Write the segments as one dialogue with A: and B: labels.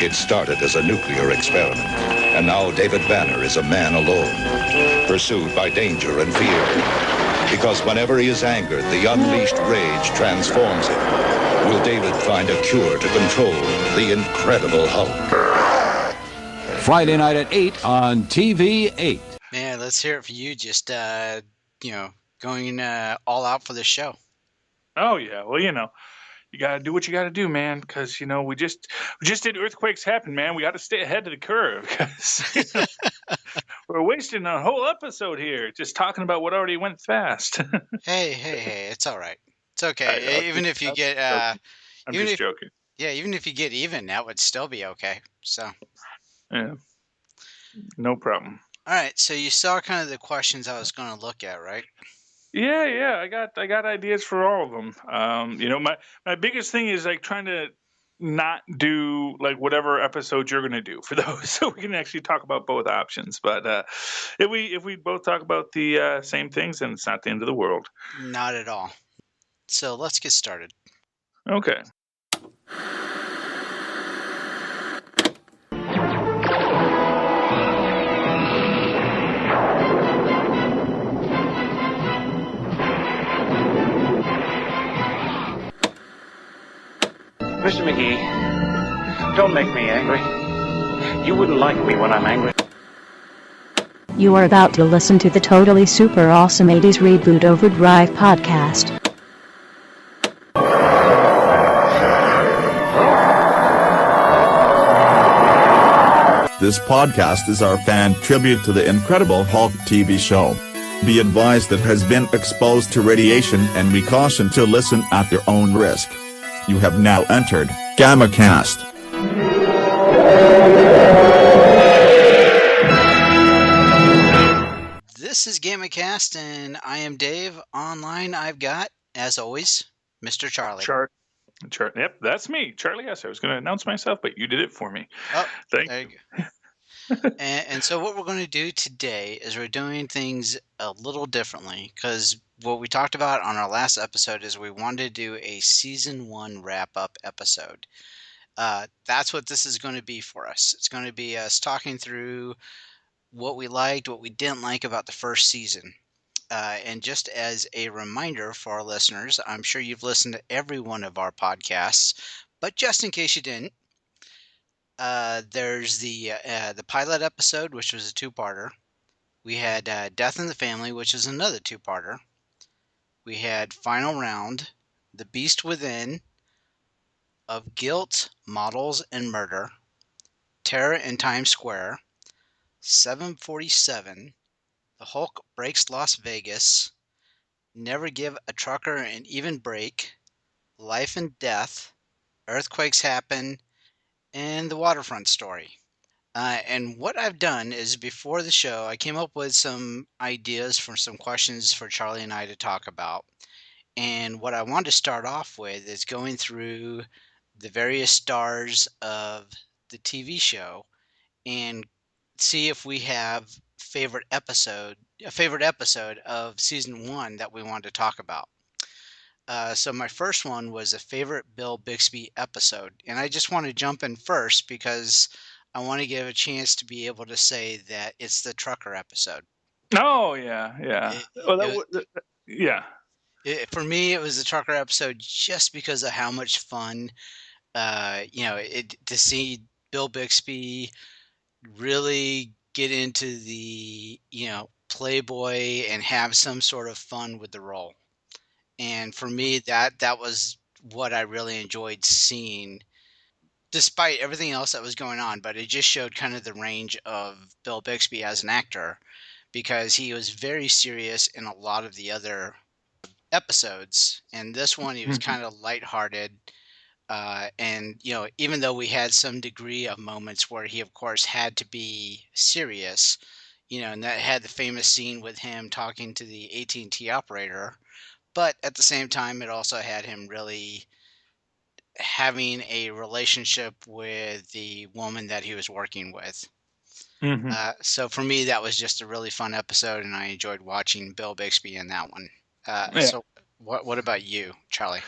A: It started as a nuclear experiment, and now David Banner is a man alone, pursued by danger and fear. Because whenever he is angered, the unleashed rage transforms him. Will David find a cure to control the Incredible Hulk?
B: Friday night at 8 on TV 8.
C: Man, let's hear it for you. Just, going all out for this show.
D: Oh, yeah. Well, you got to do what you got to do, man, because, we just did Earthquakes Happen, man. We got to stay ahead of the curve because we're wasting a whole episode here just talking about what already went fast.
C: Hey, it's all right. It's okay. Even if you get...
D: I'm just joking.
C: Yeah, even if you get even, that would still be okay. So...
D: Yeah. No problem.
C: All right, so you saw kind of the questions I was going to look at, right?
D: Yeah. I got ideas for all of them. My biggest thing is like trying to not do like whatever episode you're going to do for those, so we can actually talk about both options. But if we both talk about the same things, then it's not the end of the world.
C: Not at all. So let's get started.
D: Okay.
E: Mr. McGee, don't make me angry. You wouldn't like me when I'm angry.
F: You are about to listen to the Totally Super Awesome 80s Reboot Overdrive podcast.
G: This podcast is our fan tribute to the Incredible Hulk TV show. Be advised it has been exposed to radiation and we caution to listen at your own risk. You have now entered GammaCast.
C: This is GammaCast, and I am Dave. Online, I've got, as always, Mr. Charlie.
D: Yep, that's me, Charlie. Yes, I was going to announce myself, but you did it for me.
C: Oh,
D: Thank
C: there
D: you.
C: you go. and so what we're going to do today is we're doing things a little differently, because what we talked about on our last episode is we wanted to do a season 1 wrap-up episode. That's what this is going to be for us. It's going to be us talking through what we liked, what we didn't like about the first season. And just as a reminder for our listeners, I'm sure you've listened to every one of our podcasts, but just in case you didn't, there's the pilot episode, which was a 2-parter. We had Death in the Family, which is another 2-parter. We had Final Round, The Beast Within, Of Guilt, Models, and Murder, Terror in Times Square, 747, The Hulk Breaks Las Vegas, Never Give a Trucker an Even Break, Life and Death, Earthquakes Happen, and The Waterfront Story. And what I've done is before the show, I came up with some ideas for some questions for Charlie and I to talk about. And what I want to start off with is going through the various stars of the TV show and see if we have a favorite episode of season 1 that we want to talk about. So my first one was a favorite Bill Bixby episode. And I just want to jump in first because I want to give a chance to be able to say that it's the trucker episode.
D: Oh, yeah.
C: For me, it was the trucker episode just because of how much fun, to see Bill Bixby really get into the, playboy and have some sort of fun with the role. And for me, that was what I really enjoyed seeing, despite everything else that was going on. But it just showed kind of the range of Bill Bixby as an actor, because he was very serious in a lot of the other episodes. And this one, he was kind of lighthearted. And, even though we had some degree of moments where he, of course, had to be serious, and that had the famous scene with him talking to the AT&T operator. But at the same time, it also had him really having a relationship with the woman that he was working with. So for me, that was just a really fun episode, and I enjoyed watching Bill Bixby in that one. So what about you, Charlie?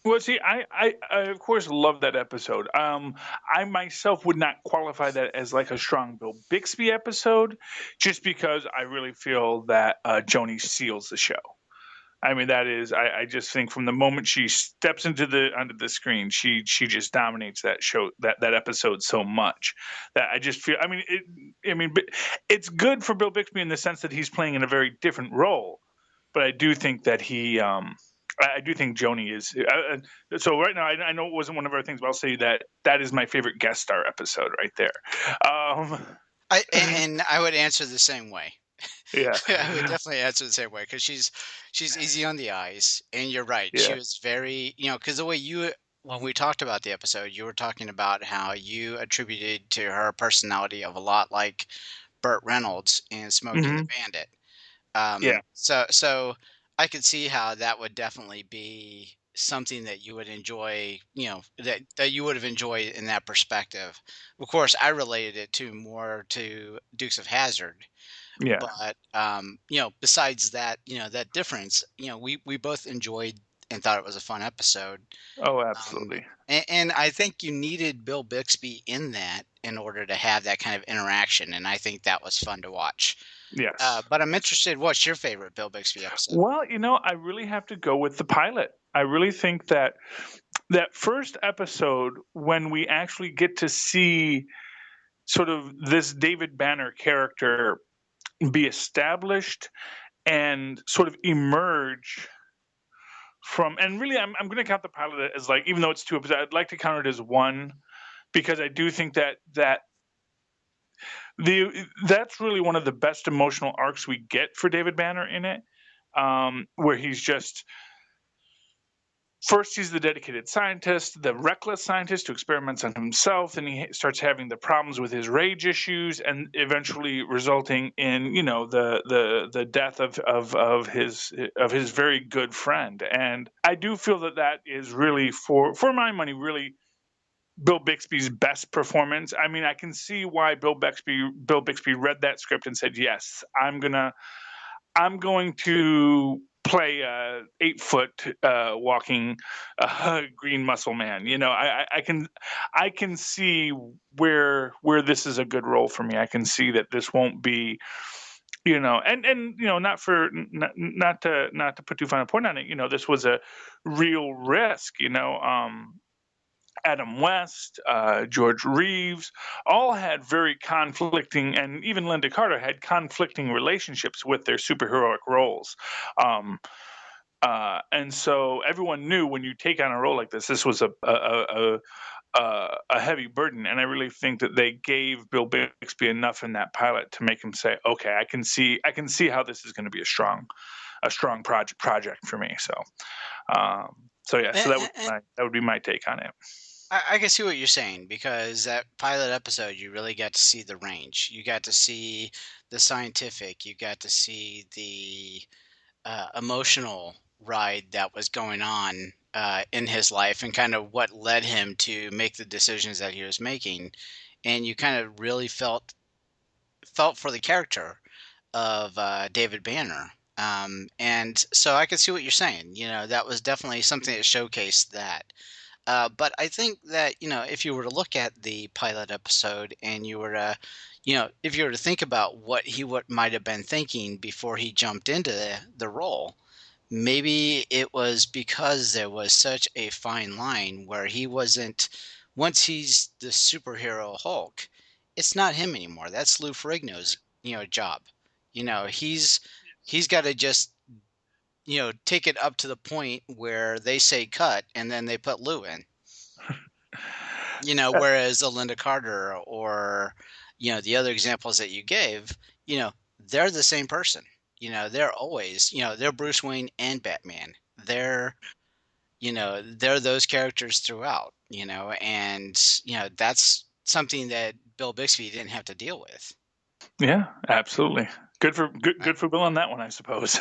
D: Well, see, I of course love that episode. I myself would not qualify that as like a strong Bill Bixby episode, just because I really feel that Joni seals the show. I mean, that is, I just think from the moment she steps onto the screen, she just dominates that show, that episode so much that I just feel. But it's good for Bill Bixby in the sense that he's playing in a very different role, but I do think that I do think Joni is. So right now, I know it wasn't one of our things, but I'll say that is my favorite guest star episode right there.
C: I would answer the same way.
D: Yeah,
C: I would definitely answer the same way because she's easy on the eyes, and you're right. She
D: yeah,
C: was very, because the way when we talked about the episode, you were talking about how you attributed to her personality of a lot like Burt Reynolds in Smokey and the
D: hmm
C: Bandit.
D: yeah,
C: So I could see how that would definitely be something that you would enjoy, that you would have enjoyed in that perspective. Of course, I related it to more to Dukes of Hazzard,
D: yeah.
C: but besides that, that difference, we both enjoyed and thought it was a fun episode.
D: Oh,
C: Um,
D: absolutely.
C: and I think you needed Bill Bixby in that in order to have that kind of interaction, and I think that was fun to watch.
D: Yes.
C: But I'm interested. What's your favorite Bill Bixby episode?
D: Well, I really have to go with the pilot. I really think that that first episode, when we actually get to see sort of this David Banner character be established and sort of emerge from, and really, I'm going to count the pilot as, like, even though it's 2 episodes, I'd like to count it as 1, because I do think that that's really one of the best emotional arcs we get for David Banner in it, where he's just, first he's the dedicated scientist, the reckless scientist who experiments on himself, and he starts having the problems with his rage issues, and eventually resulting in, the death of his very good friend. And I do feel that is really, for my money, really Bill Bixby's best performance. I mean, I can see why Bill Bixby read that script and said, "Yes, I'm going to play a 8-foot walking green muscle man." I can see where this is a good role for me. I can see that this won't be, and not to put too fine a point on it. This was a real risk. Adam West, George Reeves, all had very conflicting, and even Linda Carter had conflicting relationships with their superheroic roles. And so everyone knew when you take on a role like this was a heavy burden. And I really think that they gave Bill Bixby enough in that pilot to make him say, "Okay, I can see how this is going to be a strong project for me." So yeah, so that would be my take on it.
C: I can see what you're saying because that pilot episode, you really got to see the range. You got to see the scientific. You got to see the emotional ride that was going on in his life and kind of what led him to make the decisions that he was making. And you kind of really felt for the character of David Banner. And so I could see what you're saying. That was definitely something that showcased that. But I think that, if you were to look at the pilot episode and you were to, if you were to think about what he might have been thinking before he jumped into the role, maybe it was because there was such a fine line where he wasn't, once he's the superhero Hulk, it's not him anymore. That's Lou Ferrigno's, job. He's got to just take it up to the point where they say cut and then they put Lou in. Whereas a Linda Carter or, the other examples that you gave, they're the same person. They're always, they're Bruce Wayne and Batman. They're those characters throughout, and, that's something that Bill Bixby didn't have to deal with.
D: Yeah, absolutely. Good for Bill on that one, I suppose.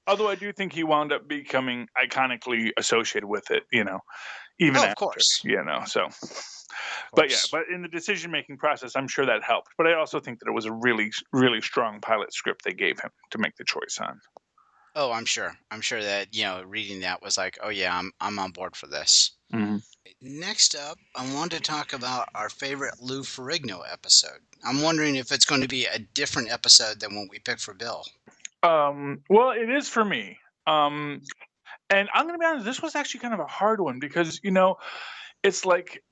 D: Although I do think he wound up becoming iconically associated with it, even
C: Oh,
D: after,
C: of course.
D: so.
C: Of
D: But yeah,
C: course.
D: but in the decision-making process, I'm sure that helped. But I also think that it was a really, really strong pilot script they gave him to make the choice on.
C: Oh, I'm sure. I'm sure that, reading that was like, oh yeah, I'm on board for this.
D: Mm-hmm.
C: Next up, I want to talk about our favorite Lou Ferrigno episode. I'm wondering if it's going to be a different episode than what we picked for Bill.
D: Well, it is for me. And I'm going to be honest, this was actually kind of a hard one because, it's like,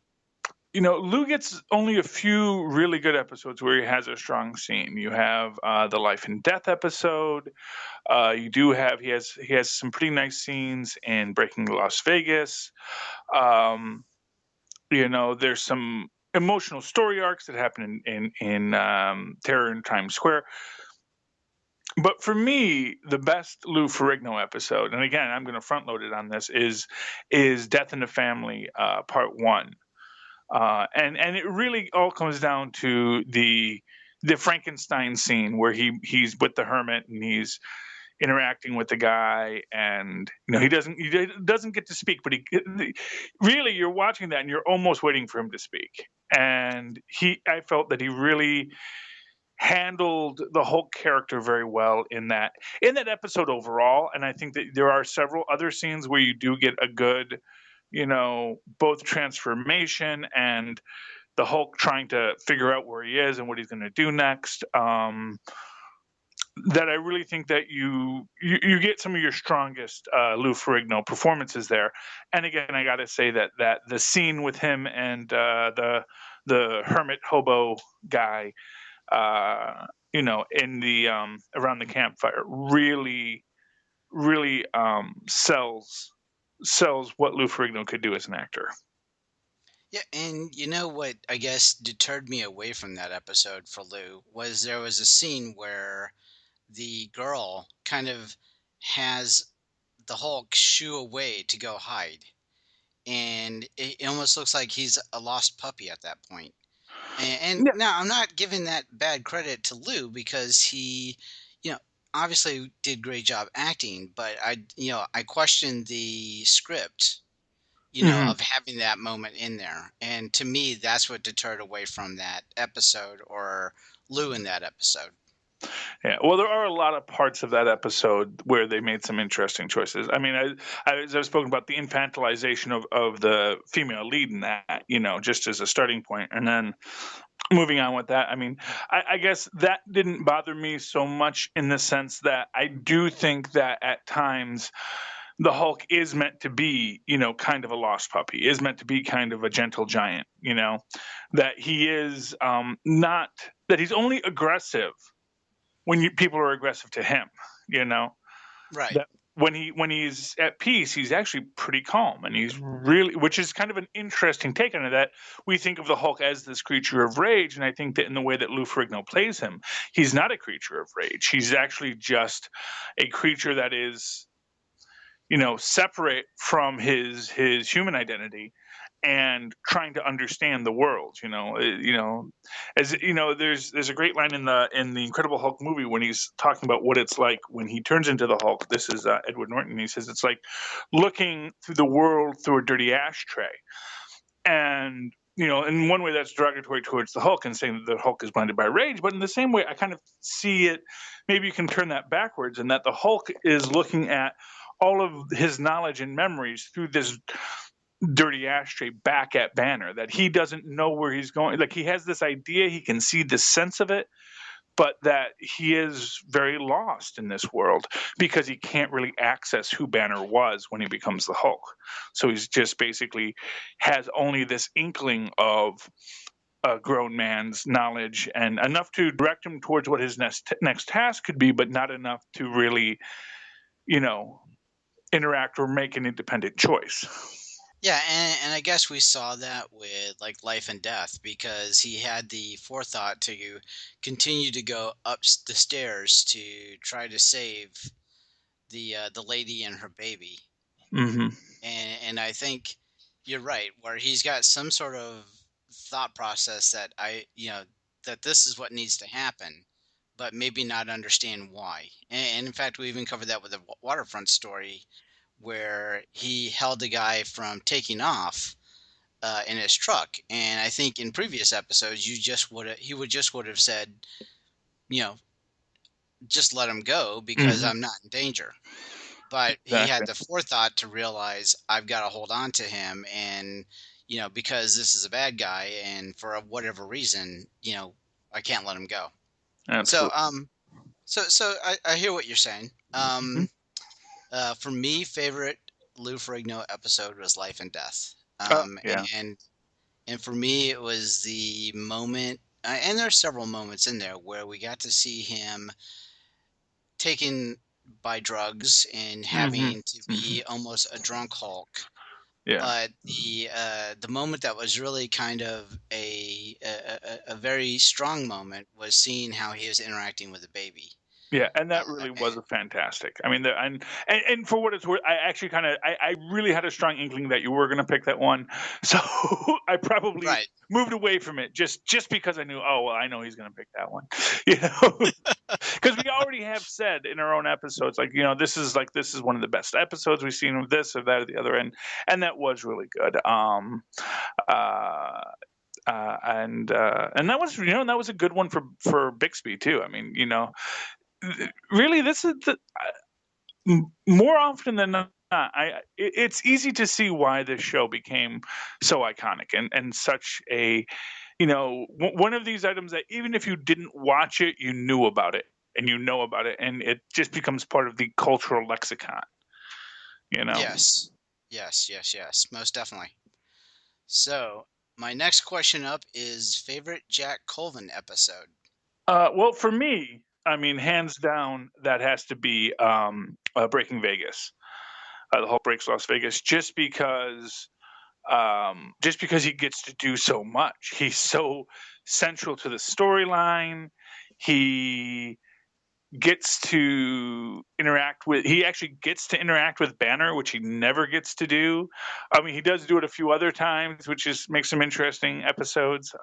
D: Lou gets only a few really good episodes where he has a strong scene. You have the life and death episode. You do have he has some pretty nice scenes in Breaking Las Vegas. Um, there's some emotional story arcs that happen in Terror in Times Square. But for me, the best Lou Ferrigno episode, and again, I'm going to front load it on this, is Death in the Family, Part One, and it really all comes down to the Frankenstein scene where he's with the hermit and he's interacting with the guy, and he doesn't get to speak, but really you're watching that and you're almost waiting for him to speak, and I felt that he really handled the Hulk character very well in that episode overall. And I think that there are several other scenes where you do get a good, both transformation and the Hulk trying to figure out where he is and what he's going to do next. That I really think that you get some of your strongest Lou Ferrigno performances there. And again, I got to say that the scene with him and the hermit hobo guy, in the around the campfire, really, really sells what Lou Ferrigno could do as an actor.
C: Yeah, and you know what I guess deterred me away from that episode for Lou was there was a scene where the girl kind of has the Hulk shoo away to go hide. And it almost looks like he's a lost puppy at that point. And
D: Yeah.
C: now I'm not giving that bad credit to Lou because he, you know, obviously did great job acting, but I questioned the script,
D: Mhm.
C: of having that moment in there. And to me, that's what deterred away from that episode or Lou in that episode.
D: Yeah, well, there are a lot of parts of that episode where they made some interesting choices. I mean, as I've spoken about the infantilization of the female lead in that, just as a starting point, and then moving on with that. I mean, I guess that didn't bother me so much in the sense that I do think that at times the Hulk is meant to be, kind of a lost puppy, is meant to be kind of a gentle giant, that he is not, that he's only aggressive when people are aggressive to him, you know,
C: Right.
D: that when he's at peace, he's actually pretty calm, and he's really, which is kind of an interesting take on it. That we think of the Hulk as this creature of rage, and I think that in the way that Lou Ferrigno plays him, he's not a creature of rage. He's actually just a creature that is, separate from his human identity and trying to understand the world. As there's a great line in the Incredible Hulk movie when he's talking about what it's like when he turns into the Hulk. This is Edward Norton. He says it's like looking through the world through a dirty ashtray, and in one way that's derogatory towards the Hulk and saying that the Hulk is blinded by rage, but in the same way I kind of see it, maybe you can turn that backwards, and that the Hulk is looking at all of his knowledge and memories through this dirty ashtray back at Banner, that he doesn't know where he's going. Like, he has this idea, he can see the sense of it, but that he is very lost in this world because he can't really access who Banner was when he becomes the Hulk. So he's just basically has only this inkling of a grown man's knowledge and enough to direct him towards what his next task could be, but not enough to really, interact or make an independent choice.
C: Yeah, and I guess we saw that with like Life and Death because he had the forethought to continue to go up the stairs to try to save the lady and her baby.
D: Mm-hmm.
C: And I think you're right, where he's got some sort of thought process that that this is what needs to happen, but maybe not understand why. And in fact, we even covered that with the waterfront story where he held the guy from taking off in his truck. And I think in previous episodes, he would just would have said, you know, just let him go because
D: Mhm.
C: I'm not in danger. But he
D: Exactly.
C: had the forethought to realize I've got to hold on to him, and because this is a bad guy, and for whatever reason, I can't let him go. So
D: Absolutely.
C: I hear what you're saying.
D: Mhm.
C: For me, favorite Lou Ferrigno episode was Life and Death.
D: Oh, yeah.
C: And for me, it was the moment, and there are several moments in there where we got to see him taken by drugs and
D: Mhm.
C: having to
D: Mhm.
C: be almost a drunk Hulk.
D: Yeah.
C: But the moment that was really kind of a very strong moment was seeing how he was interacting with the baby.
D: Yeah, and
C: Uh,
D: that really was a fantastic. I mean, and for what it's worth, I actually kind of I really had a strong inkling that you were going to pick that one, so I probably
C: right.
D: moved away from it just because I knew. Oh well, I know he's going to pick that one, you know, because we already have said in our own episodes, like this is one of the best episodes we've seen of this or that or the other, and that was really good. Uh, and that was that was a good one for Bixby too. I mean, really, this is more often than not. It's easy to see why this show became so iconic and such a one of these items that even if you didn't watch it, you knew about it and you know about it, and it just becomes part of the cultural lexicon. You know.
C: Yes. Yes, yes, yes. Most definitely. So, my next question up is favorite Jack Colvin episode.
D: Well, for me, I mean, hands down, that has to be Breaking Vegas. The Hulk breaks Las Vegas, just because he gets to do so much. He's so central to the storyline. He he actually gets to interact with Banner, which he never gets to do. I mean, he does do it a few other times, which makes some interesting episodes.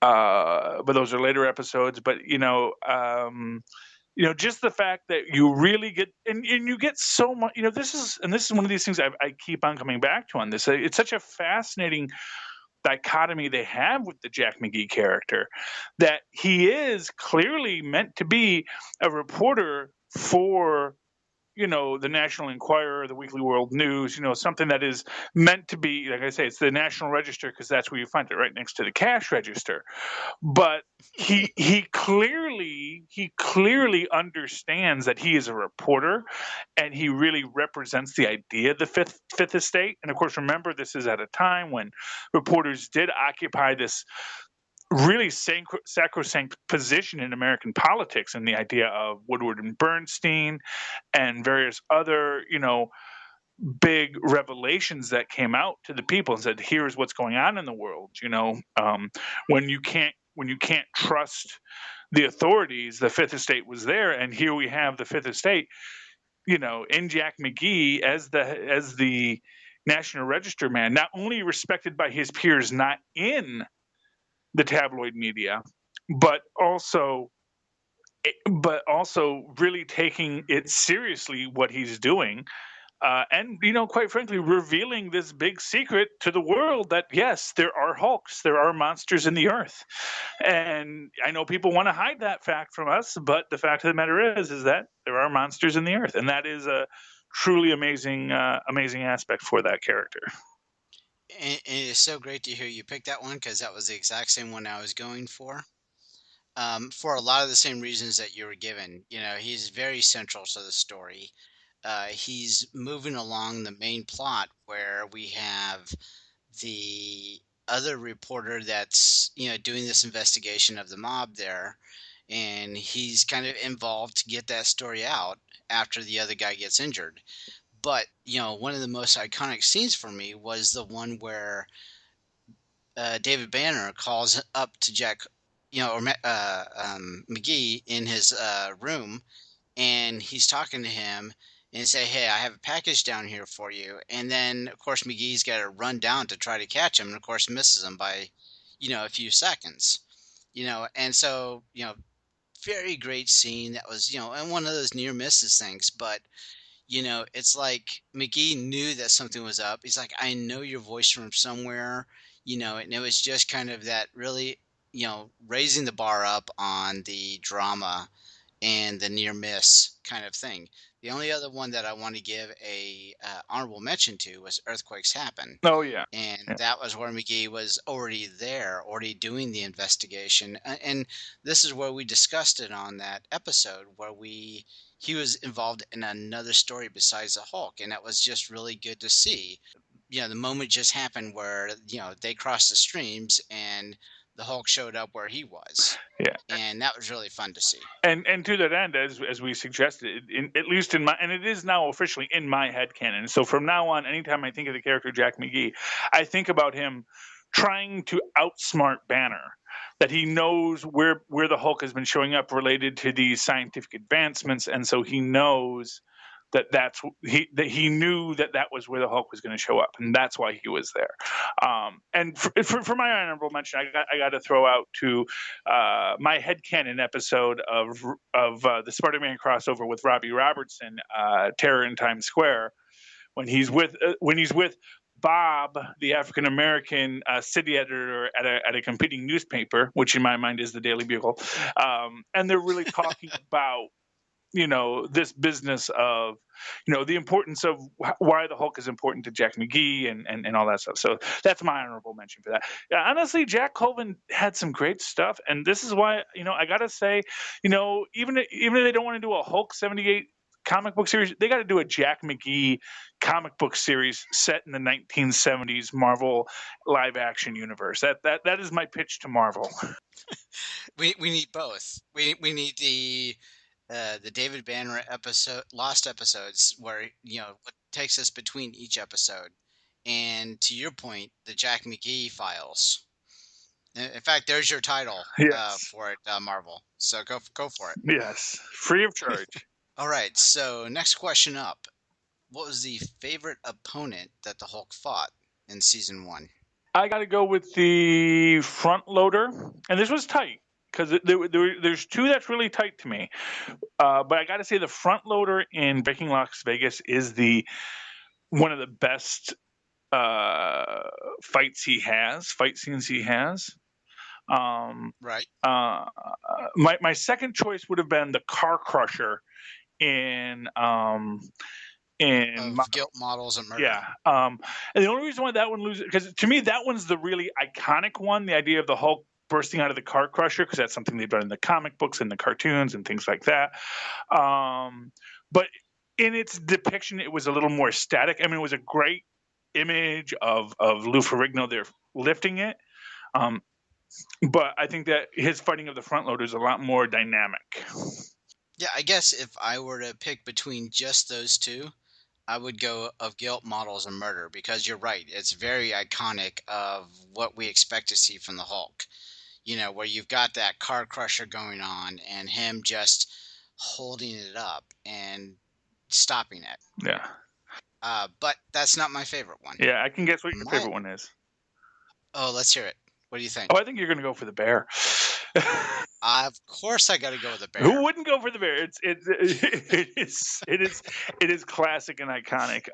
D: But those are later episodes. But just the fact that you really get and you get so much. This is one of these things I keep on coming back to on this. It's such a fascinating dichotomy they have with the Jack McGee character, that he is clearly meant to be a reporter for the National Enquirer, the Weekly World News, something that is meant to be, like I say, it's the National Register because that's where you find it, right next to the cash register. But he clearly understands that he is a reporter, and he really represents the idea of the fifth estate. And of course, remember, this is at a time when reporters did occupy this really sacrosanct position in American politics, and the idea of Woodward and Bernstein and various other big revelations that came out to the people and said, here's what's going on in the world. When you can't trust the authorities, the fifth estate was there. And here we have the fifth estate, in Jack McGee as the National Register man, not only respected by his peers, not in the tabloid media, but also really taking it seriously what he's doing, and quite frankly, revealing this big secret to the world that yes, there are Hulks, there are monsters in the earth, and I know people want to hide that fact from us, but the fact of the matter is that there are monsters in the earth, and that is a truly amazing aspect for that character.
C: And it is so great to hear you pick that one because that was the exact same one I was going for a lot of the same reasons that you were given. He's very central to the story. He's moving along the main plot where we have the other reporter that's doing this investigation of the mob there, and he's kind of involved to get that story out after the other guy gets injured. But one of the most iconic scenes for me was the one where David Banner calls up to Jack, or McGee in his room, and he's talking to him and say, "Hey, I have a package down here for you." And then, of course, McGee's got to run down to try to catch him, and of course, misses him by, a few seconds. And so, very great scene. That was, and one of those near misses things, but it's like McGee knew that something was up. He's like, I know your voice from somewhere, and it was just kind of that really, raising the bar up on the drama and the near miss kind of thing. The only other one that I want to give a honorable mention to was Earthquakes Happen,
D: Oh yeah.
C: and
D: Yeah.
C: that was where McGee was already there, already doing the investigation. And this is where we discussed it on that episode where he was involved in another story besides the Hulk, and that was just really good to see. The moment just happened where they crossed the streams and the Hulk showed up where he was,
D: Yeah.
C: and that was really fun to see.
D: And to that end, as we suggested, at least in my, and it is now officially in my head canon. So from now on, anytime I think of the character Jack McGee, I think about him trying to outsmart Banner. That he knows where the Hulk has been showing up related to these scientific advancements, and so he knows that he knew that was where the Hulk was going to show up, and that's why he was there. And for my honorable mention, I got to throw out to my headcanon episode of the Spider-Man crossover with Robbie Robertson, Terror in Times Square, when he's with Bob, the African American city editor at a competing newspaper, which in my mind is the Daily Bugle, and they're really talking about this business of the importance of why the Hulk is important to Jack McGee and all that stuff. So that's my honorable mention for that. Yeah, honestly, Jack Colvin had some great stuff, and this is why I gotta say, even if they don't want to do a Hulk 78 comic book series, they got to do a Jack McGee comic book series set in the 1970s Marvel live action universe. That is my pitch to Marvel.
C: We need both. We need the David Banner lost episodes where what takes us between each episode, and to your point, the Jack McGee files. In fact, there's your title
D: Yes.
C: for it, Marvel. So go for it.
D: Yes, free of charge.
C: All right. So next question up: what was the favorite opponent that the Hulk fought in season 1?
D: I got to go with the front loader, and this was tight because there's two that's really tight to me. But I got to say the front loader in Breaking Las Vegas is one of the best fight scenes he has.
C: Right.
D: My second choice would have been the car crusher in
C: Guilt, Models, and Murder.
D: Yeah. And the only reason why that one loses, because to me that one's the really iconic one, the idea of the Hulk bursting out of the car crusher, because that's something they've done in the comic books and the cartoons and things like that. But in its depiction, it was a little more static. I mean, it was a great image of Lou Ferrigno there lifting it. But I think that his fighting of the front loader is a lot more dynamic.
C: Yeah, I guess if I were to pick between just those two, I would go of Guilt, Models, and Murder, because you're right. It's very iconic of what we expect to see from the Hulk. Where you've got that car crusher going on and him just holding it up and stopping it.
D: Yeah.
C: But that's not my favorite one.
D: Yeah, I can guess what your favorite one is.
C: Oh, let's hear it. What do you think?
D: Oh, I think you're going to go for the bear.
C: Of course, I got to go with the bear.
D: Who wouldn't go for the bear? It is classic and iconic.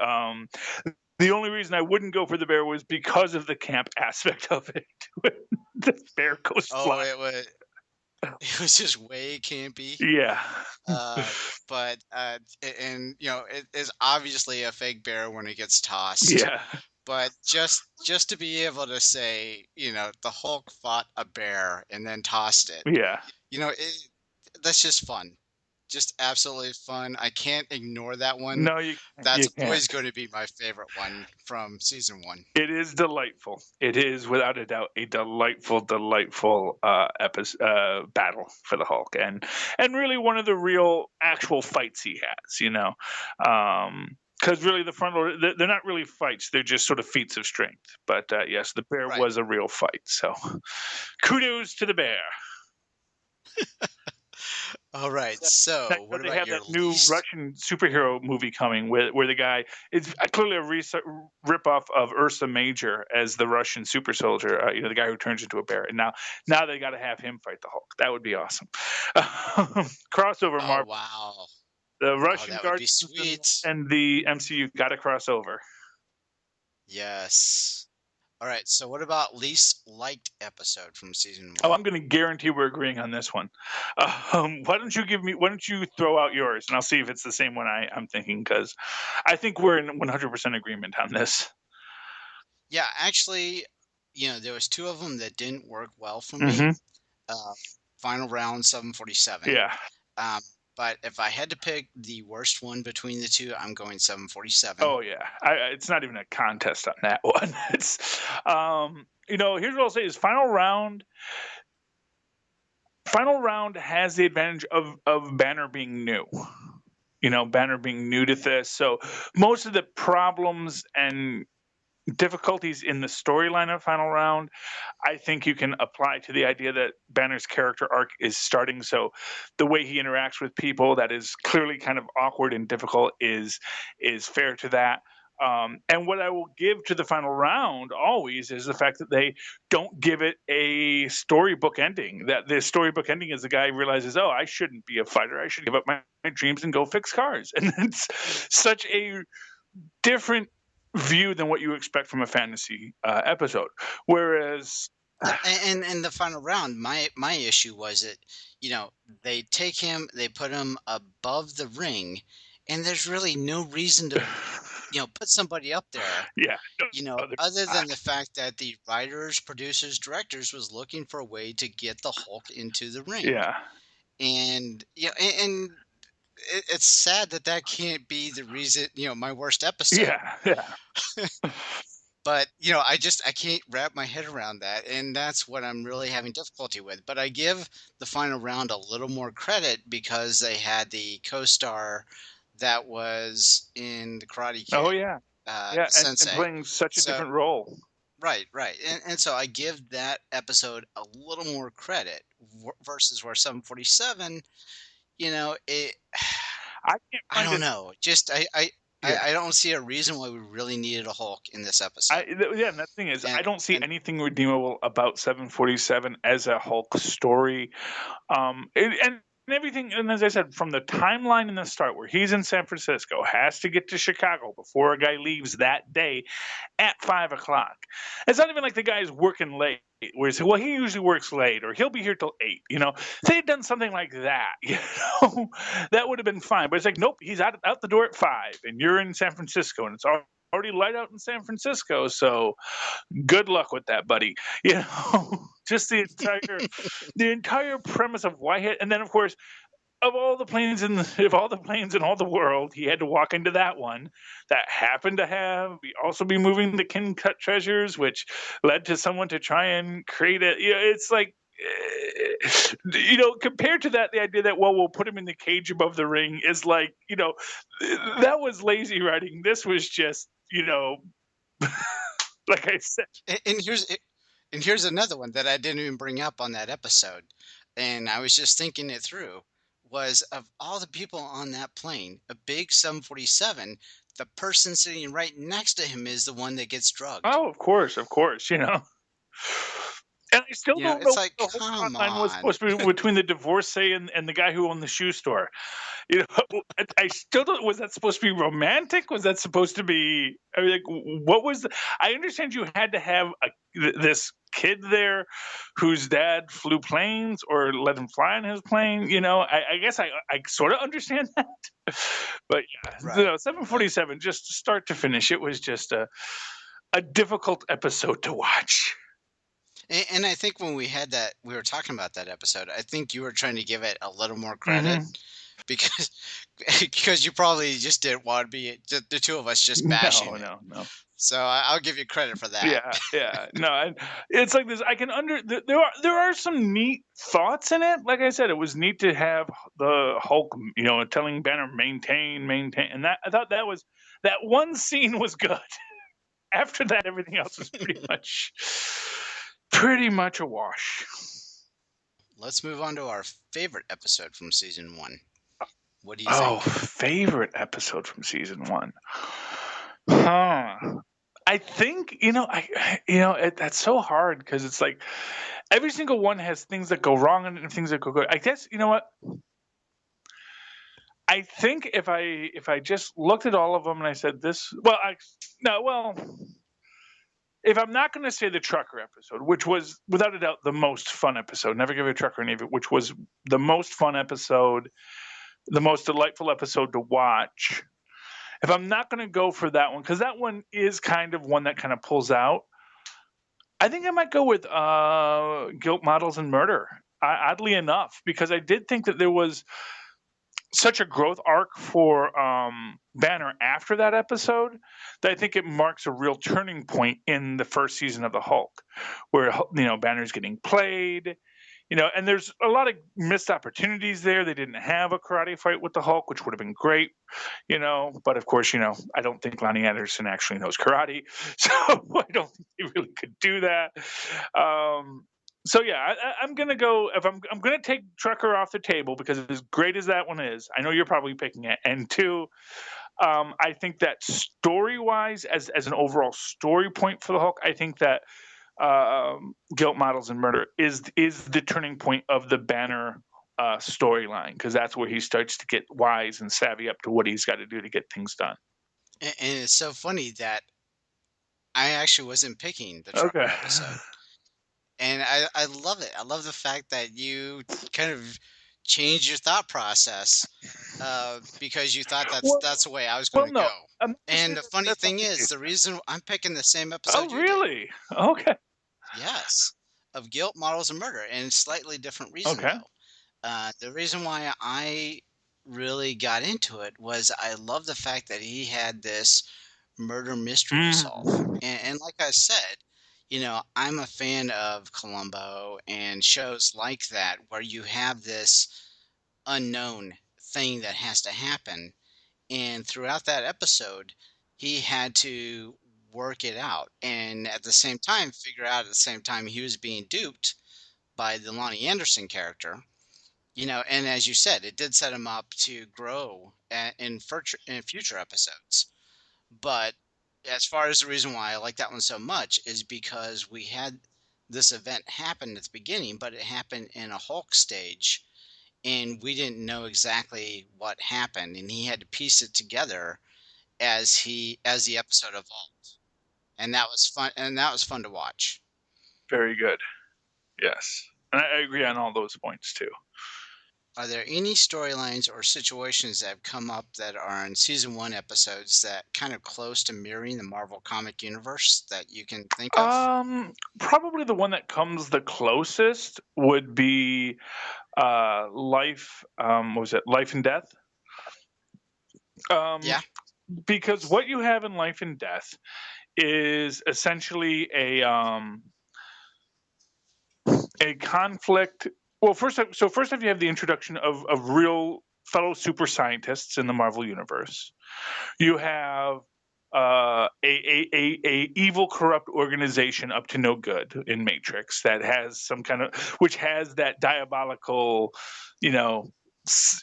D: The only reason I wouldn't go for the bear was because of the camp aspect of it. The bear goes flying.
C: It was just way campy.
D: Yeah.
C: But it is obviously a fake bear when it gets tossed.
D: Yeah.
C: But just to be able to say, the Hulk fought a bear and then tossed it.
D: Yeah.
C: That's just fun. Just absolutely fun. I can't ignore that one.
D: No,
C: that's always going to be my favorite one from season 1.
D: It is delightful. It is without a doubt a delightful episode, battle for the Hulk, and really one of the real actual fights he has. Because really the front loader, they're not really fights; they're just sort of feats of strength. But yes, the bear was a real fight. So kudos to the bear.
C: All right, so what
D: they
C: about
D: have
C: your
D: that new Russian superhero movie coming where the guy is clearly a rip-off of Ursa Major as the Russian super soldier, the guy who turns into a bear. And now they got to have him fight the Hulk. That would be awesome. Crossover, Marvel.
C: Wow.
D: The Russian
C: Guardians
D: and the MCU got to cross over.
C: Yes. All right. So what about least liked episode from season 1?
D: Oh, I'm going to guarantee we're agreeing on this one. Why don't you throw out yours, and I'll see if it's the same one I'm thinking, because I think we're in 100% agreement on this.
C: Yeah, actually, there was 2 of them that didn't work well for
D: Mm-hmm.
C: me. Final round 747.
D: Yeah.
C: But if I had to pick the worst one between the 2, I'm going 747.
D: Oh yeah, it's not even a contest on that one. It's, here's what I'll say: is Final Round has the advantage of Banner being new. Banner being new to this, so most of the problems and difficulties in the storyline of Final Round, I think you can apply to the idea that Banner's character arc is starting. So the way he interacts with people that is clearly kind of awkward and difficult is fair to that. And what I will give to the Final Round always is the fact that they don't give it a storybook ending. That the storybook ending is the guy realizes, oh, I shouldn't be a fighter. I should give up my dreams and go fix cars. And it's such a different view than what you expect from a fantasy episode. Whereas
C: and the Final Round, my issue was that they take him, they put him above the ring, and there's really no reason to put somebody up there.
D: Yeah.
C: Other than the fact that the writers, producers, directors was looking for a way to get the Hulk into the ring.
D: Yeah.
C: And and it's sad that can't be the reason, my worst episode.
D: Yeah.
C: But I can't wrap my head around that, and that's what I'm really having difficulty with. But I give the Final Round a little more credit because they had the co-star that was in the Karate Kid.
D: Oh yeah, yeah, and playing such a different role.
C: Right, and so I give that episode a little more credit versus where 747, it. I don't know. Just I don't see a reason why we really needed a Hulk in this episode.
D: And the thing is, I don't see anything redeemable about 747 as a Hulk story. And everything, and as I said, from the timeline in the start, where he's in San Francisco, has to get to Chicago before a guy leaves that day at 5 o'clock. It's not even like the guy's working late, where he said, well, he usually works late, or he'll be here till 8. If they had done something like that, that would have been fine. But it's like, nope, he's out the door at 5, and you're in San Francisco, and it's already light out in San Francisco, so good luck with that, buddy. Just the entire premise of why and then of course, of all the planes in all the world, he had to walk into that one that happened to also be moving the Kin-Cut treasures, which led to someone to try and create it. It's like, compared to that, the idea that, well, we'll put him in the cage above the ring is like, that was lazy writing. This was just, like I said.
C: And here's another one that I didn't even bring up on that episode, and I was just thinking it through. Was of all the people on that plane, a big 747, the person sitting right next to him is the one that gets drugged.
D: Oh, of course. And I still don't know
C: it's like,
D: what the whole
C: come
D: plotline was
C: on.
D: supposed to be between the divorcee and the guy who owned the shoe store. I still don't. Was that supposed to be romantic? Was that supposed to be? What was? I understand you had to have this kid there, whose dad flew planes or let him fly on his plane. I guess I sort of understand that. But yeah,
C: Right.
D: 747, just start to finish, it was just a difficult episode to watch.
C: And I think when we were talking about that episode, I think you were trying to give it a little more credit because you probably just didn't want to be the two of us just bashing it.
D: No.
C: So I'll give you credit for that.
D: Yeah. No, it's like this. I can there are some neat thoughts in it. Like I said, it was neat to have the Hulk, telling Banner maintain, and that I thought that one scene was good. After that, everything else was pretty much a wash.
C: Let's move on to our favorite episode from season 1. What do you think?
D: Oh, favorite episode from season 1. I think that's so hard because it's like every single one has things that go wrong and things that go good. I guess what. I think if I just looked at all of them and I said this, if I'm not going to say the trucker episode, which was without a doubt the most fun episode, never give a trucker any of it, which was the most fun episode, the most delightful episode to watch. If I'm not going to go for that one, because that one is kind of one that kind of pulls out, I think I might go with Guilt, Models, and Murder. Oddly enough, because I did think that there was such a growth arc for Banner after that episode that I think it marks a real turning point in the first season of the Hulk, where Banner's getting played, and there's a lot of missed opportunities there. They didn't have a karate fight with the Hulk, which would have been great, but of course, I don't think Lonnie Anderson actually knows karate, so I don't think he really could do that. So yeah, I'm gonna go. If I'm gonna take Trucker off the table, because as great as that one is, I know you're probably picking it. And two, I think that story-wise, as an overall story point for the Hulk, I think that Guilt, Models, and Murder is the turning point of the Banner storyline, because that's where he starts to get wise and savvy up to what he's got to do to get things done.
C: And it's so funny that I actually wasn't picking the trucker
D: Okay.
C: episode. And I love it. I love the fact that you kind of changed your thought process because you thought that's the way I was going to
D: no,
C: go. And the funny thing is, the reason I'm picking the same episode
D: Oh, really? Okay.
C: Yes. Of Guilt, Models, and Murder. And slightly different reason,
D: Okay.
C: though. The reason why I really got into it was I love the fact that he had this murder mystery to solve. And like I said, I'm a fan of Columbo and shows like that where you have this unknown thing that has to happen. And throughout that episode, he had to work it out and at the same time figure out at the same time he was being duped by the Lonnie Anderson character. And as you said, it did set him up to grow in future episodes. But as far as the reason why I like that one so much is because we had this event happen at the beginning, but it happened in a Hulk stage, and we didn't know exactly what happened, and he had to piece it together as the episode evolved, and that was fun. And that was fun to watch.
D: Very good. Yes, and I agree on all those points too.
C: Are there any storylines or situations that have come up that are in season 1 episodes that kind of close to mirroring the Marvel comic universe that you can think of?
D: Probably the one that comes the closest would be Life. What was it? Life and Death.
C: Yeah.
D: Because what you have in Life and Death is essentially a conflict. Well, first off, you have the introduction of real fellow super scientists in the Marvel universe. You have a evil, corrupt organization up to no good in Matrix that has some kind of, which has that diabolical,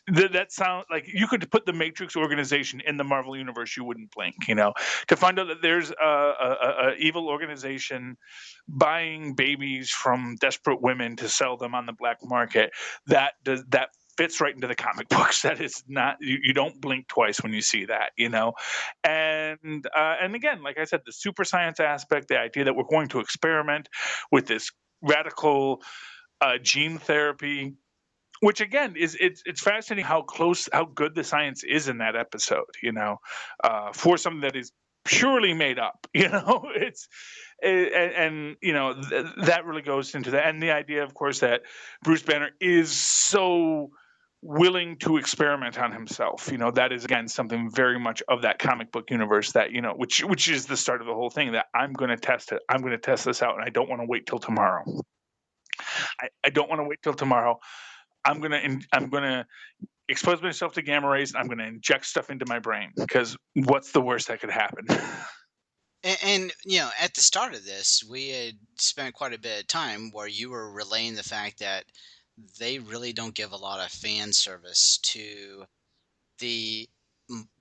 D: that sound like you could put the Matrix organization in the Marvel universe, you wouldn't blink. To find out that there's a evil organization buying babies from desperate women to sell them on the black market, that fits right into the comic books. That is not, you don't blink twice when you see that, and again, like I said, the super science aspect, the idea that we're going to experiment with this radical gene therapy, which again is it's fascinating how good the science is in that episode, for something that is purely made up, it's that really goes into that. And the idea, of course, that Bruce Banner is so willing to experiment on himself, that is again something very much of that comic book universe, that which is the start of the whole thing, that I'm going to test it, I'm going to test this out, and I don't want to wait till tomorrow. I don't want to wait till tomorrow. I'm gonna expose myself to gamma rays, and I'm gonna inject stuff into my brain, because what's the worst that could happen?
C: And at the start of this, we had spent quite a bit of time where you were relaying the fact that they really don't give a lot of fan service to the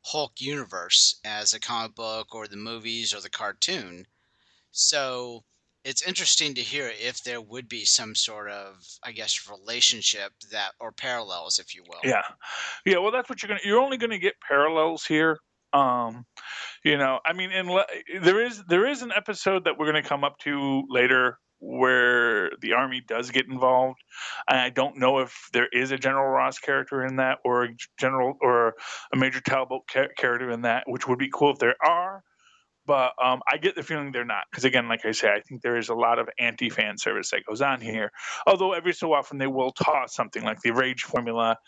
C: Hulk universe as a comic book or the movies or the cartoon. So it's interesting to hear if there would be some sort of, I guess, relationship that, or parallels, if you will.
D: Yeah. Well, that's what you're only gonna get parallels here I mean, there is an episode that we're going to come up to later where the Army does get involved, and I don't know if there is a General Ross character in that, or a Major Talbot character in that, which would be cool if there are. But I get the feeling they're not, because again, like I say, I think there is a lot of anti-fan service that goes on here. Although every so often they will toss something like the Rage formula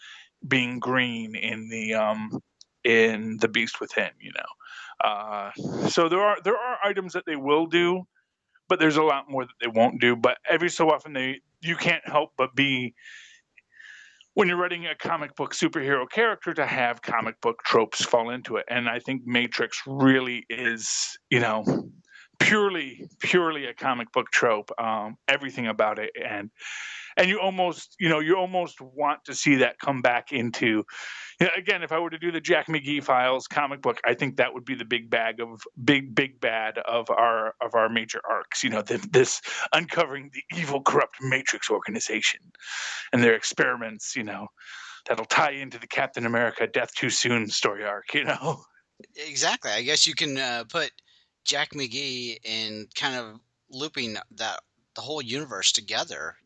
D: being green in the Beast Within, so there are items that they will do, but there's a lot more that they won't do. But every so often you can't help but be, when you're writing a comic book superhero character, to have comic book tropes fall into it. And I think Matrix really is, purely a comic book trope. Everything about it, and you almost want to see that come back into. Again, if I were to do the Jack McGee Files comic book, I think that would be the big bad of our major arcs. This uncovering the evil, corrupt Matrix organization and their experiments. That'll tie into the Captain America Death Too Soon story arc.
C: Exactly. I guess you can put Jack McGee in kind of looping the whole universe together,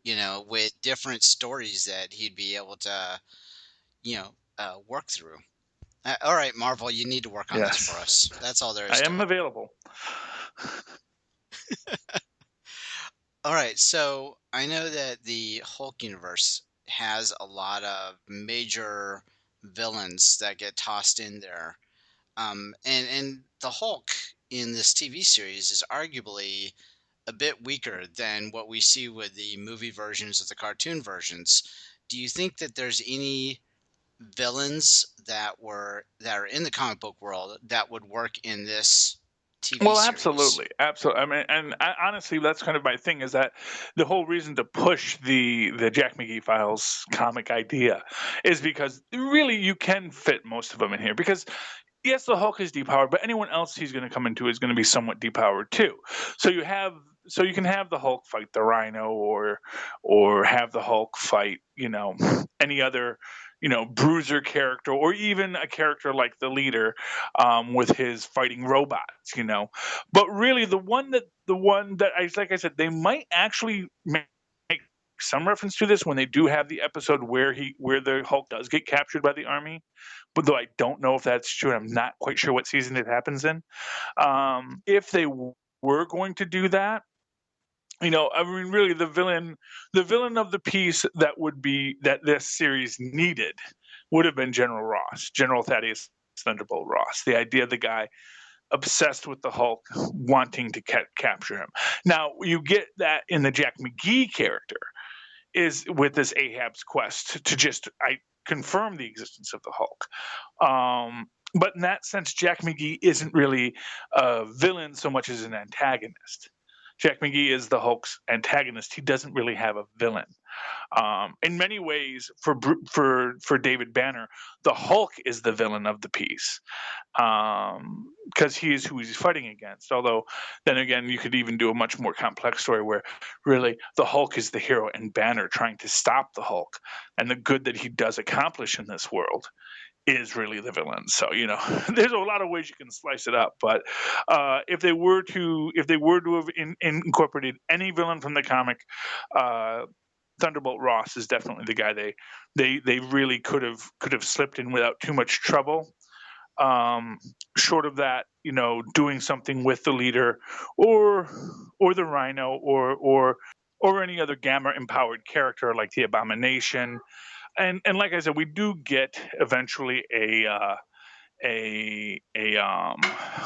C: with different stories that he'd be able to, work through. All right, Marvel, you need to work on this for us. That's all there is.
D: I am available.
C: All right, so I know that the Hulk universe has a lot of major villains that get tossed in there. And the Hulk in this TV series is arguably a bit weaker than what we see with the movie versions of the cartoon versions. Do you think that there's any villains that are in the comic book world that would work in this TV series?
D: Absolutely. I mean, and honestly, that's kind of my thing, is that the whole reason to push the Jack McGee Files comic idea is because really you can fit most of them in here, because yes, the Hulk is depowered, but anyone else he's going to come into is going to be somewhat depowered too. So you can have the Hulk fight the Rhino, or have the Hulk fight, any other, bruiser character, or even a character like the Leader, with his fighting robots, But really, the one that like I said, they might actually make some reference to this when they do have the episode where the Hulk does get captured by the Army. But though I don't know if that's true, and I'm not quite sure what season it happens in. If they were going to do that, I mean, really, the villain of the piece that this series needed would have been General Thaddeus Thunderbolt Ross. The idea of the guy obsessed with the Hulk, wanting to capture him. Now, you get that in the Jack McGee character, is with this Ahab's quest to just confirm the existence of the Hulk. But in that sense, Jack McGee isn't really a villain so much as an antagonist. Jack McGee is the Hulk's antagonist. He doesn't really have a villain. In many ways, for David Banner, the Hulk is the villain of the piece, because he is who he's fighting against. Although, then again, you could even do a much more complex story where really the Hulk is the hero and Banner trying to stop the Hulk, and the good that he does accomplish in this world is really the villain. So there's a lot of ways you can slice it up. But if they were to have incorporated any villain from the comic, Thunderbolt Ross is definitely the guy they really could have slipped in without too much trouble. Short of that, doing something with the Leader, or the Rhino, or any other Gamma empowered character like the Abomination. And like I said, we do get eventually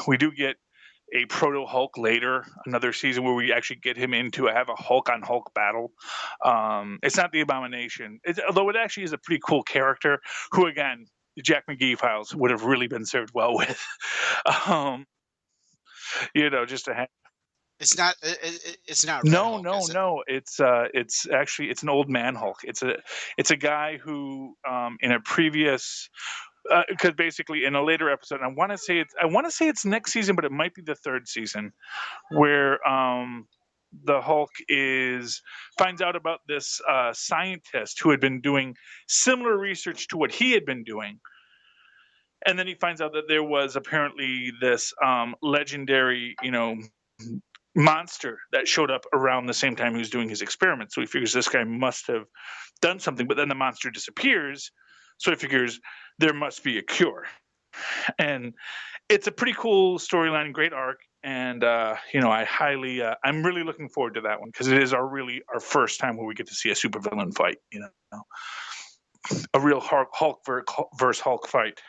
D: we do get a Proto Hulk later, another season where we actually get him into have a Hulk on Hulk battle. It's not the Abomination, although it actually is a pretty cool character who, again, the Jack McGee Files would have really been served well with. Just to have.
C: It's not. It's not.
D: No. It's actually an old man Hulk. It's a guy who, in a previous, because basically in a later episode, I want to say it's next season, but it might be the third season, where the Hulk finds out about this scientist who had been doing similar research to what he had been doing, And then he finds out that there was apparently this legendary, monster that showed up around the same time he was doing his experiment. So he figures this guy must have done something, but then the monster disappears. So he figures there must be a cure. And it's a pretty cool storyline, great arc. And, I'm really looking forward to that one because it is our first time where we get to see a supervillain fight, a real Hulk versus Hulk fight.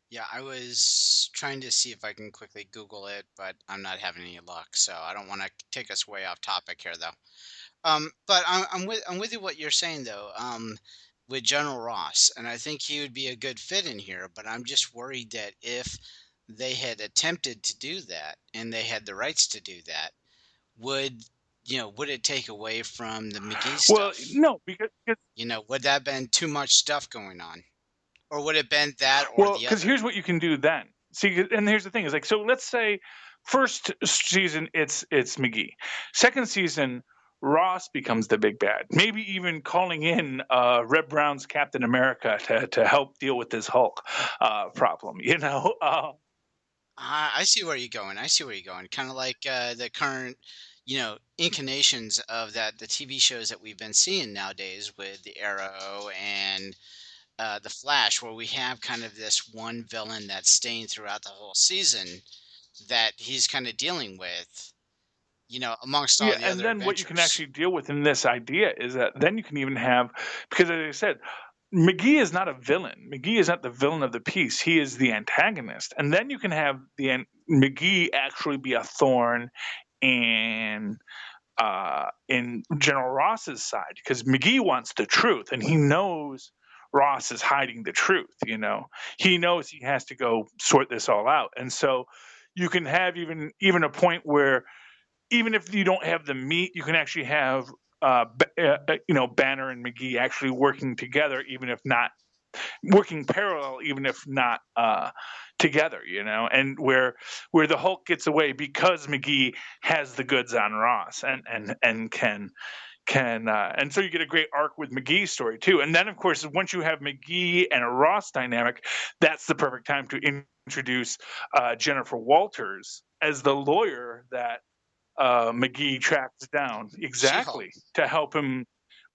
C: Yeah, I was trying to see if I can quickly Google it, but I'm not having any luck, so I don't want to take us way off topic here, though. But I'm with you what you're saying though. With General Ross, and I think he would be a good fit in here. But I'm just worried that if they had attempted to do that and they had the rights to do that, would would it take away from the McGee stuff?
D: Well, no, because
C: would that have been too much stuff going on, or would it have been that or
D: well,
C: the
D: because
C: other?
D: here's what you can do then. See, and here's the thing: is like, so let's say first season it's McGee, second season Ross becomes the big bad, maybe even calling in Red Brown's Captain America to help deal with this Hulk problem.
C: I see where you're going. Kind of like the current, inclinations of the TV shows that we've been seeing nowadays with the Arrow and the Flash, where we have kind of this one villain that's staying throughout the whole season that he's kind of dealing with, amongst all
D: Yeah,
C: the
D: and
C: other
D: then what you can
C: adventures.
D: actually deal with in this idea is that then you can even have, because as I said, McGee is not a villain. McGee is not the villain of the piece. He is the antagonist. And then you can have McGee actually be a thorn in General Ross's side, because McGee wants the truth and he knows Ross is hiding the truth. He knows he has to go sort this all out. And so you can have even a point where even if you don't have the meat, you can actually have Banner and McGee actually working together, even if not working parallel, even if not together, and where the Hulk gets away because McGee has the goods on Ross and can and so you get a great arc with McGee's story too. And then of course once you have McGee and a Ross dynamic, that's the perfect time to introduce Jennifer Walters as the lawyer that McGee tracks down exactly to help him.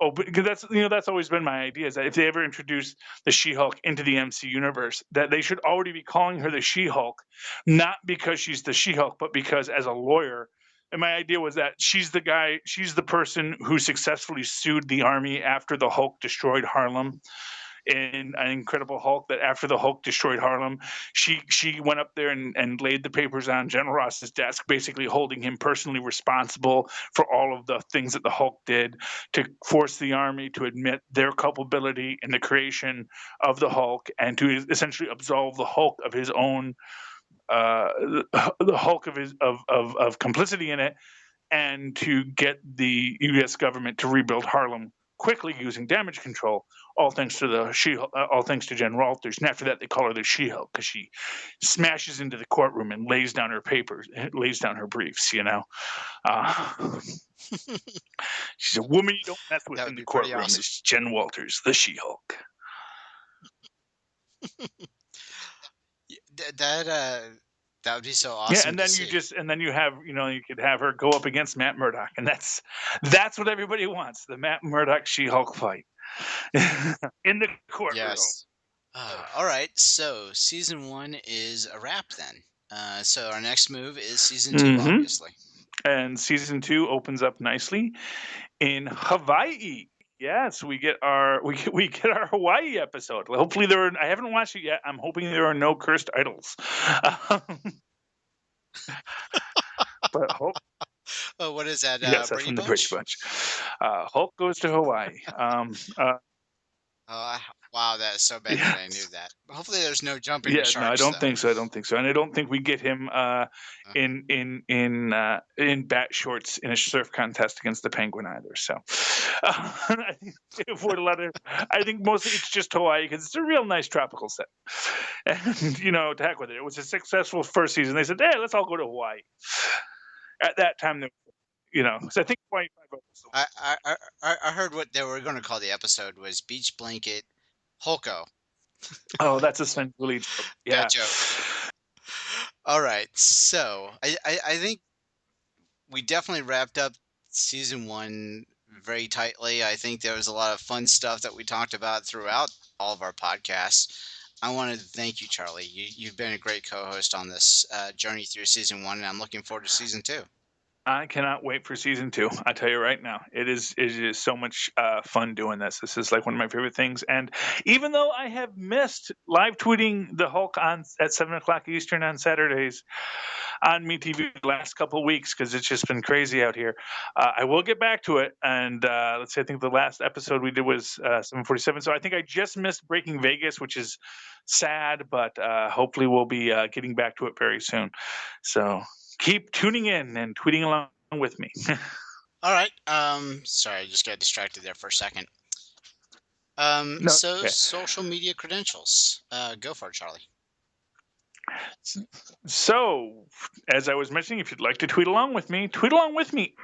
D: Oh, because that's always been my idea, is that if they ever introduce the She-Hulk into the MC universe, that they should already be calling her the She-Hulk, not because she's the She-Hulk, but because as a lawyer. And my idea was that she's the person who successfully sued the army after the Hulk destroyed Harlem in an Incredible Hulk, that after the Hulk destroyed Harlem, she went up there and laid the papers on General Ross's desk, basically holding him personally responsible for all of the things that the Hulk did to force the army to admit their culpability in the creation of the Hulk and to essentially absolve the Hulk of his own the Hulk of complicity in it, and to get the U.S. government to rebuild Harlem quickly using damage control, all thanks to Jen Walters. And after that, they call her the She-Hulk because she smashes into the courtroom and lays down her papers, lays down her briefs. She's a woman you don't mess with in the courtroom. Awesome. It's Jen Walters, the She-Hulk.
C: That would be so awesome.
D: Yeah, and then you could have her go up against Matt Murdock, and that's what everybody wants, the Matt Murdock She-Hulk fight in the courtroom.
C: Yes. All right, so season 1 is a wrap then. So our next move is season 2, obviously.
D: And season 2 opens up nicely in Hawaii. Yes, we get our Hawaii episode. Hopefully I haven't watched it yet. I'm hoping there are no cursed idols. But Hulk.
C: Oh, what is that?
D: Yes, that's from the Brady Bunch. Hulk goes to Hawaii.
C: Wow, that is so bad that I knew that. Hopefully, there's no jumping the sharks.
D: No, I don't think so. And I don't think we get him in bat shorts in a surf contest against the Penguin either. So I think mostly it's just Hawaii because it's a real nice tropical set. And to heck with it. It was a successful first season. They said, "Hey, let's all go to Hawaii." At that time, so I think 25
C: I heard what they were going to call the episode was Beach Blanket Hulko.
D: Oh, that's essentially joke. Yeah.
C: That joke. All right, so I think we definitely wrapped up season 1 very tightly. I think there was a lot of fun stuff that we talked about throughout all of our podcasts. I wanted to thank you, Charlie. You've been a great co-host on this journey through season 1, and I'm looking forward to season 2.
D: I cannot wait for season 2. I tell you right now, it is so much fun doing this. This is like one of my favorite things. And even though I have missed live tweeting the Hulk at 7:00 Eastern on Saturdays on MeTV the last couple of weeks because it's just been crazy out here, I will get back to it. And let's see, I think the last episode we did was 7:47. So I think I just missed Breaking Vegas, which is sad, but hopefully we'll be getting back to it very soon. So keep tuning in and tweeting along with me.
C: All right. Sorry, I just got distracted there for a second. So social media credentials. Go for it, Charlie.
D: So, as I was mentioning, if you'd like to tweet along with me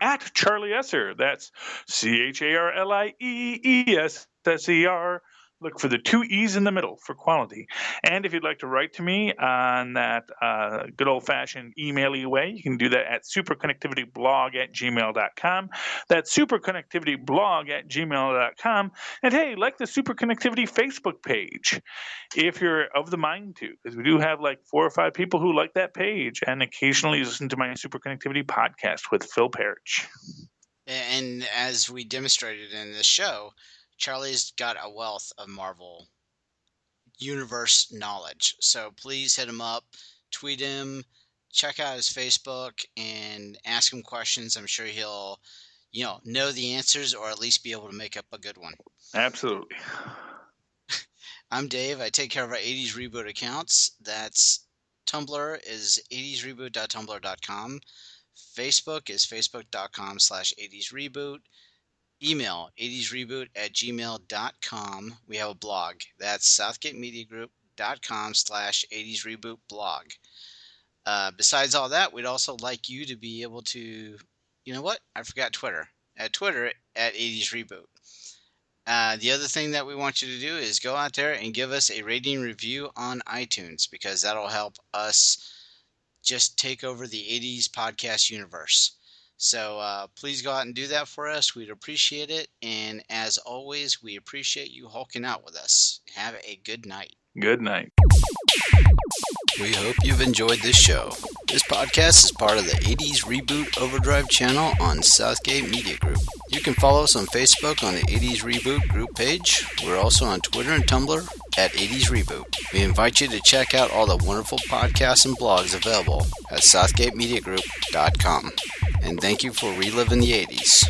D: at Charlie Esser. That's CharlieEesser. Look for the 2 E's in the middle for quality. And if you'd like to write to me on that good old-fashioned email-y way, you can do that at superconnectivityblog@gmail.com. That's superconnectivityblog@gmail.com. And hey, like the Superconnectivity Facebook page if you're of the mind to, because we do have like 4 or 5 people who like that page and occasionally listen to my Superconnectivity podcast with Phil Parrish.
C: And as we demonstrated in this show, Charlie's got a wealth of Marvel universe knowledge. So please hit him up, tweet him, check out his Facebook, and ask him questions. I'm sure he'll, know the answers or at least be able to make up a good one.
D: Absolutely.
C: I'm Dave. I take care of our 80s Reboot accounts. That's Tumblr is 80sreboot.tumblr.com. Facebook is facebook.com/80sreboot. Email 80sreboot@gmail.com. We have a blog. That's southgatemediagroup.com/80srebootblog. Besides all that, we'd also like you to be able to, you know what? I forgot Twitter. At Twitter at 80sreboot. The other thing that we want you to do is go out there and give us a rating review on iTunes because that'll help us just take over the 80s podcast universe. So please go out and do that for us. We'd appreciate it. And as always, we appreciate you hulking out with us. Have a good night.
D: Good night.
C: We hope you've enjoyed this show. This podcast is part of the 80s Reboot Overdrive channel on Southgate Media Group. You can follow us on Facebook on the 80s Reboot group page. We're also on Twitter and Tumblr at 80s Reboot. We invite you to check out all the wonderful podcasts and blogs available at southgatemediagroup.com. And thank you for reliving the 80s.